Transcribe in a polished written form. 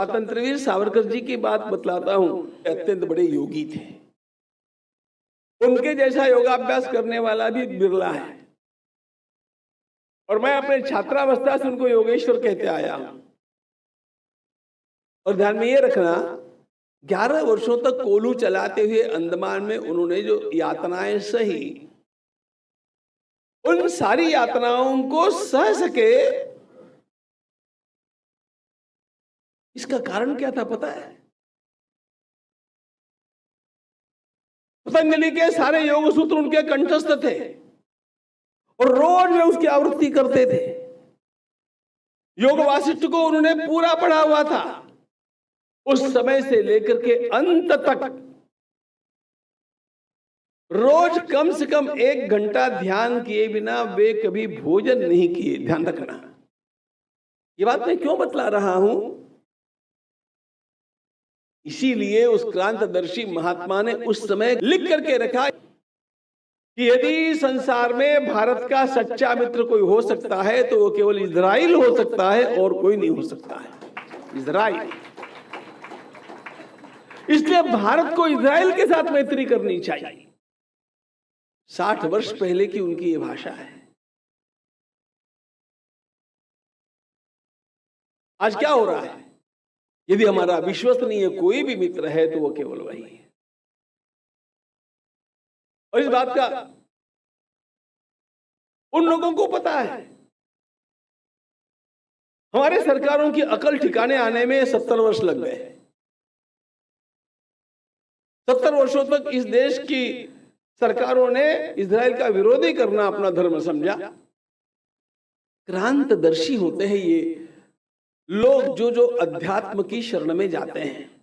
स्वातंत्रवीर सावरकर जी की बात बतलाता हूं। अत्यंत बड़े योगी थे। उनके जैसा योगाभ्यास करने वाला भी बिरला है। और मैं अपने छात्रावस्था से उनको योगेश्वर कहते आया हूं। और ध्यान में ये रखना, 11 वर्षों तक कोलू चलाते हुए अंडमान में उन्होंने जो यातनाएं सही, उन सारी यातनाओं को सह सके। इसका कारण क्या था पता है? पतंजलि के सारे योग सूत्र उनके कंठस्थ थे और रोज वे उसकी आवृत्ति करते थे। योग वासिष्ठ को उन्होंने पूरा पढ़ा हुआ था। उस समय से लेकर के अंत तक रोज कम से कम 1 घंटा ध्यान किए बिना वे कभी भोजन नहीं किए। ध्यान रखना, ये बात मैं क्यों बतला रहा हूं? इसीलिए उस क्रांतदर्शी महात्मा ने उस समय लिख करके रखा कि यदि संसार में भारत का सच्चा मित्र कोई हो सकता है तो वो केवल इजराइल हो सकता है और कोई नहीं हो सकता है। इजराइल। इसलिए भारत को इजराइल के साथ मैत्री करनी चाहिए। 60 वर्ष पहले की उनकी ये भाषा है। आज क्या हो रहा है? यदि हमारा विश्वसनीय कोई भी मित्र है तो वो केवल वही है। और इस बात का उन लोगों को पता है। हमारे सरकारों की अकल ठिकाने आने में 70 वर्ष लग गए। 70 वर्षों तक इस देश की सरकारों ने इजराइल का विरोधी करना अपना धर्म समझा। क्रांतदर्शी होते हैं ये लोग जो अध्यात्म की शरण में जाते हैं।